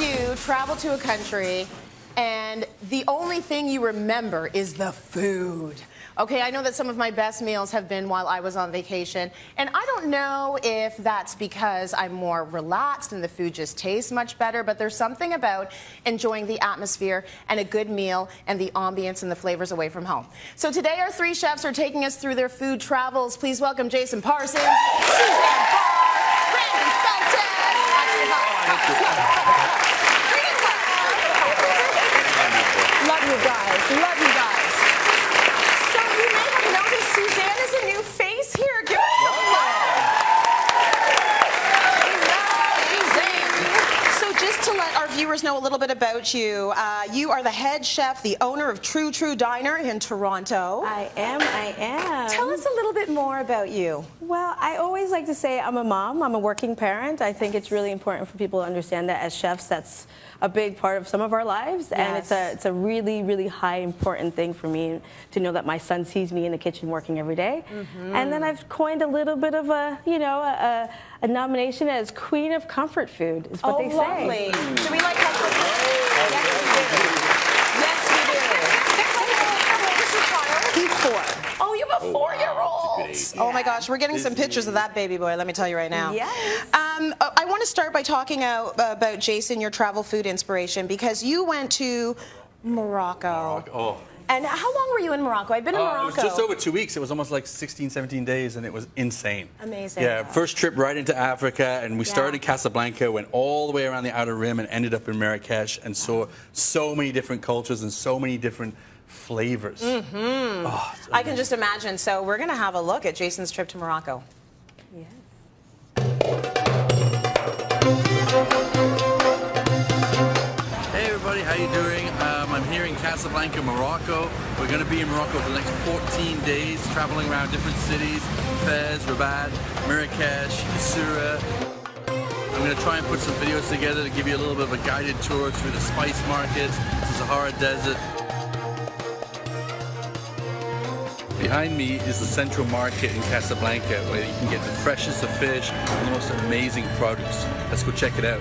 you travel to a country and the only thing you remember is the food? Okay, I know that some of my best meals have been while I was on vacation, and I don't know if that's because I'm more relaxed and the food just tastes much better, but there's something about enjoying the atmosphere and a good meal and the ambience and the flavors away from home. So today our three chefs are taking us through their food travels. Please welcome Jason Parsons, Suzanne Barr, Brandon Felton. Love you guys. Love you guys. So you may have noticed Suzanne is a new face here. Give us some love. So just to let our viewers know a little bit about you, you are the head chef, the owner of True Diner in Toronto. I am. Tell us a little bit more about you. Well, I always like to say I'm a mom. I'm a working parent. I think it's really important for people to understand that as chefs, that's a big part of some of our lives, and it's a really high important thing for me to know that my son sees me in the kitchen working every day. And then I've coined a little bit of a a nomination as Queen of Comfort Food is what they lovely. say. Do we like comfort food? Yes, we do. How old is your child? He's 4. Oh, you have a 4-year-old. Oh my gosh, we're getting some pictures of that baby boy, let me tell you right now. Yes. I want to start by talking about Jason, your travel food inspiration, because you went to Morocco. Oh. And how long were you in Morocco? I've been in Morocco. It was just over 2 weeks. It was almost like 16, 17 days, and it was insane. Amazing. Yeah, first trip right into Africa, and we started in Casablanca, went all the way around the Outer Rim, and ended up in Marrakesh, and saw so many different cultures and so many different flavors. Oh, I can just imagine. So we're going to have a look at Jason's trip to Morocco. Yes. Hey everybody, how you doing? I'm here in Casablanca, Morocco. We're going to be in Morocco for the next 14 days, traveling around different cities, Fez, Rabat, Marrakesh, Issura. I'm going to try and put some videos together to give you a little bit of a guided tour through the spice markets, the Sahara Desert. Behind me is the central market in Casablanca, where you can get the freshest of fish and the most amazing produce. Let's go check it out.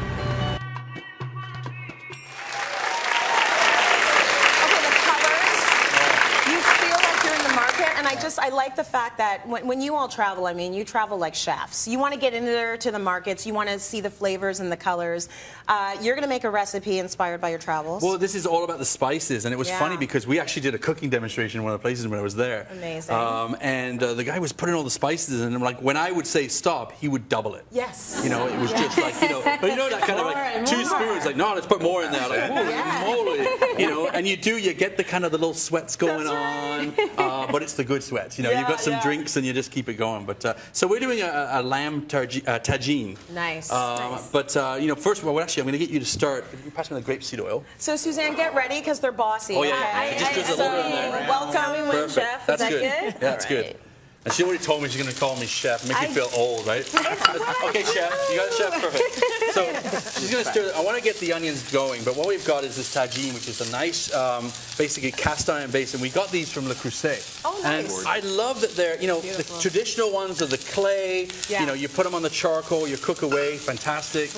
I like the fact that when you all travel, I mean, you travel like chefs. You want to get in there to the markets. You want to see the flavors and the colors. You're going to make a recipe inspired by your travels. Well, this is all about the spices, and it was funny because we actually did a cooking demonstration in one of the places when I was there. Amazing. And the guy was putting all the spices in, and like when I would say stop, he would double it. Yes. You know, it was just like, but you know that kind of like 2 spoons, like, no, let's put more in there. Like, holy moly. You know, and you get the kind of the little sweats going on, but it's the good sweats. You know, you've got some drinks and you just keep it going. But so we're doing a lamb tagine. Nice. But you know, first of all, actually, I'm going to get you to start. You pass me the grapeseed oil. So Suzanne, get ready because they're bossy. Oh yeah, okay? just put a little in there. Welcome, Perfect. Chef. Is that good? Yeah, that's good. And she already told me she's going to call me chef, make me feel old, right? Okay, chef. You got a chef? Perfect. So she's going to stir. I want to get the onions going, but what we've got is this tagine, which is a nice, basically cast iron base, and we got these from Le Creuset. Oh, nice. And I love that they're, you know, the traditional ones are the clay. Yeah. You know, you put them on the charcoal, you cook away, fantastic.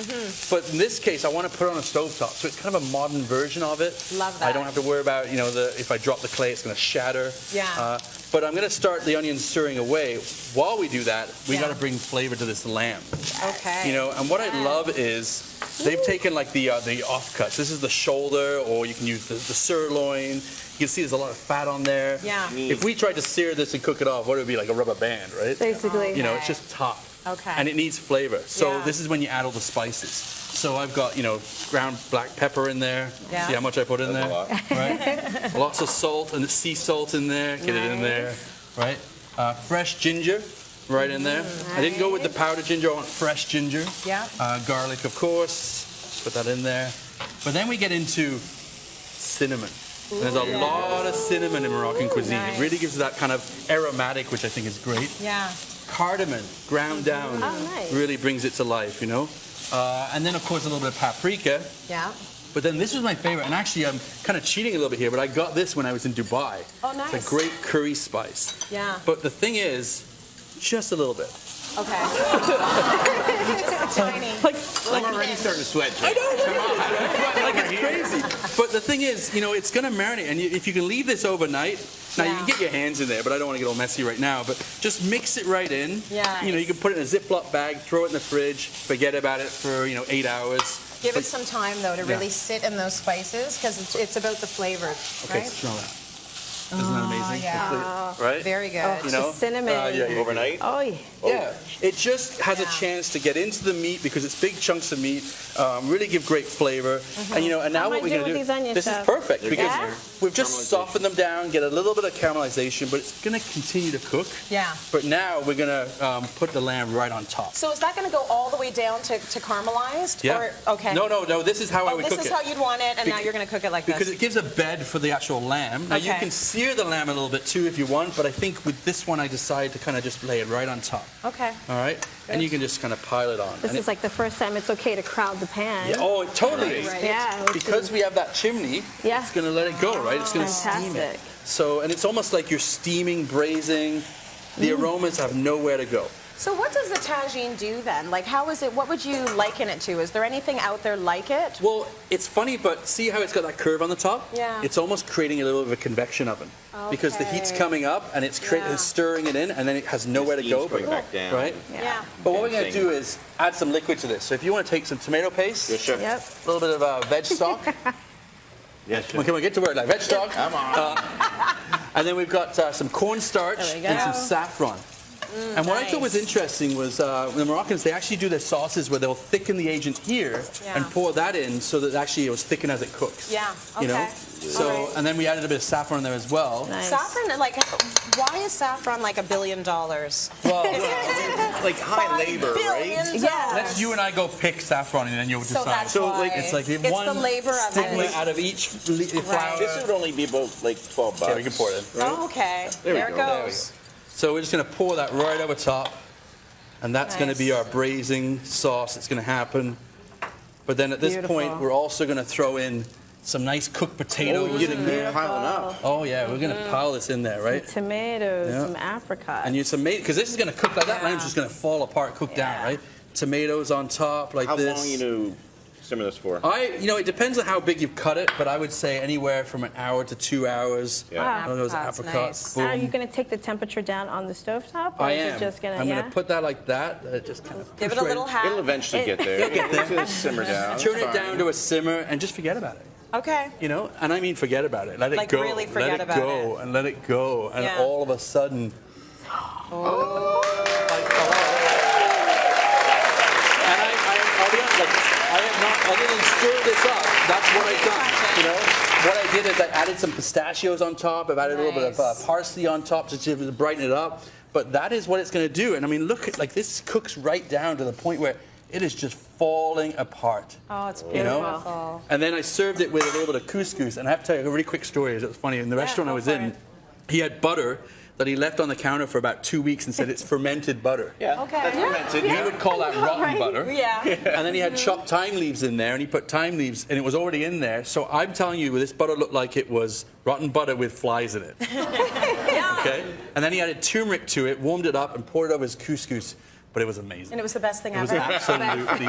But in this case, I want to put it on a stovetop, so it's kind of a modern version of it. Love that. I don't have to worry about, you know, if I drop the clay, it's going to shatter. Yeah. But I'm going to start the onions stirring away. While we do that, we got to bring flavor to this lamb. Okay. You know, and what I love is they've taken like the offcuts. This is the shoulder, or you can use the sirloin. You can see there's a lot of fat on there. Yeah. If we tried to sear this and cook it off, what would it be, like a rubber band, right? Basically. You know, it's just tough. Okay. And it needs flavor. So this is when you add all the spices. So I've got, you know, ground black pepper in there. Yeah. See how much I put in there? Right? Lots of salt and sea salt in there. Get it in there. Right? Fresh ginger right in there. I didn't go with the powdered ginger. I want fresh ginger. Yeah. Garlic, of course. Put that in there. But then we get into cinnamon. Ooh, there's a lot of cinnamon in Moroccan cuisine. Nice. It really gives that kind of aromatic, which I think is great. Yeah. Cardamom, ground down, really brings it to life, you know. And then, of course, a little bit of paprika. Yeah. But then this was my favorite, and actually I'm kind of cheating a little bit here, but I got this when I was in Dubai. Oh, nice. It's a great curry spice. Yeah. But the thing is, just a little bit. Okay. Just tiny. I'm already starting to sweat. Jay. I know, like it's crazy. But the thing is, you know, it's going to marinate, and if you can leave this overnight, now you can get your hands in there, but I don't want to get all messy right now. But just mix it right in. Yeah. You know, you can put it in a Ziploc bag, throw it in the fridge, forget about it for 8 hours. Give it some time though to really sit in those spices because it's about the flavors, Okay, right? smell that. Isn't that amazing? yeah. Right? Very good. Oh, You know? the cinnamon. Yeah. Overnight? Oh, yeah. Yeah, it just has a chance to get into the meat because it's big chunks of meat, really give great flavor. And and now How what am I we're doing going to do, with these onions, this is Chef? perfect because Yeah? we've just softened them down, get a little bit of caramelization, but it's going to continue to cook. Yeah. But now we're going to put the lamb right on top. So is that going to go all the way down to caramelized? Yeah. Or, okay. No, this is how I Oh, would this cook is it. how you'd want it, and now you're going to cook it like Because this. it gives a bed for the actual lamb. Now you Okay. can sear the lamb a little bit too if you want, but I think with this one I decided to kind of just lay it right on top. Okay. All right? And you can just kind of pile it on. This And is like the first time it's okay to crowd the pan. oh, it totally is. Right. Yeah. which Because is we have that chimney, Yeah. it's going to let it go, right? It's going to steam it. fantastic. So, and it's almost like you're steaming, braising. The aromas have nowhere to go. So what does the tagine do then? Like how is it, what would you liken it to? Is there anything out there like it? Well, it's funny, but see how it's got that curve on the top? Yeah. It's almost creating a little bit of a convection oven. Because the heat's Okay. coming up and it's Yeah. stirring it in, and then it has nowhere to go. Going back down. Right? Yeah. But what we're going to Same. do is add some liquid to this. So if you want to take some tomato paste, Yes, chef. Yep. a little bit of veg stock. Yes, Come on, get to work now. Veg stock. Come on. And then we've got some cornstarch There we go. and some saffron. And what I thought was nice. interesting was the Moroccans, they actually do their sauces where they'll thicken the agent here Yeah. and pour that in so that actually it was thicken as it cooks. Yeah, You know? okay. So, All right. and then we added a bit of saffron in there as well. Nice. Saffron, like, why is saffron like $1 billion? Well, Like high labor, right? Yeah. let's you and I go pick saffron and then you'll So decide. that's So, why. like, it's like it's one the labor of stigma it. out of each flower. This would only be about like $12. Yeah, we can pour it in. Oh, okay. There we There it go. There we goes. So we're just going to pour that right over top, and that's going to be Nice. our braising sauce that's going to happen. But then at this Beautiful. point, we're also going to throw in some nice cooked potatoes. Oh, you're gonna piling up. Oh yeah, we're going to pile this in there, right? Tomatoes, Yeah. some apricots. And you some because this is going to cook like that. Yeah. Lamb's just going to fall apart, cook down, Yeah. right? Tomatoes on top like How this. long you simmer this for? It depends on how big you've cut it, but I would say anywhere from an hour to 2 hours. Yeah. One of those Apricots, apricots. nice. Are you Boom. going to take the temperature down on the stovetop? Or I is am. it just gonna, I'm yeah? going to put that like that. Just kind of Give it push a right little in. hat. It'll eventually get there. It's gonna simmer down. Turn it Fine. down to a simmer and just forget about it. Okay. And I mean forget about it. Let it Like go. really forget let it about go and let it go. And Yeah. all of a sudden, and I'll be honest, I have not, other than stir this up, that's what I've done. What I did is I added some pistachios on top. I've added a little bit of Nice. parsley on top to brighten it up. But that is what it's going to do. And I mean, look at this cooks right down to the point where it is just falling apart. Oh, it's You know? beautiful. And then I served it with a little bit of couscous. And I have to tell you a really quick story. It was funny. In the restaurant I go was for in, it. he had butter that he left on the counter for about 2 weeks and said it's fermented butter. Yeah, Okay. that's Yeah. fermented. He would call that rotten butter. Yeah. And then he had chopped thyme leaves in there, and he put thyme leaves, and it was already in there. So I'm telling you, this butter looked like it was rotten butter with flies in it. Okay? And then he added turmeric to it, warmed it up, and poured it over his couscous. But it was amazing. And it was the best thing It was ever. absolutely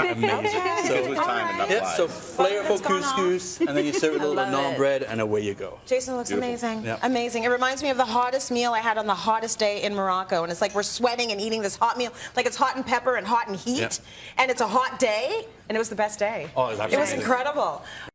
amazing. Because it was time and not Yeah, so flies. flavorful It's gone off. couscous, and then you serve it with a little bit of love naan it. bread, and away you go. Jason, it looks Beautiful. amazing. Yeah. Amazing. It reminds me of the hottest meal I had on the hottest day in Morocco. And it's like we're sweating and eating this hot meal. Like it's hot and pepper and hot and heat. Yeah. And it's a hot day. And it was the best day. Oh, it was It was absolutely amazing. incredible.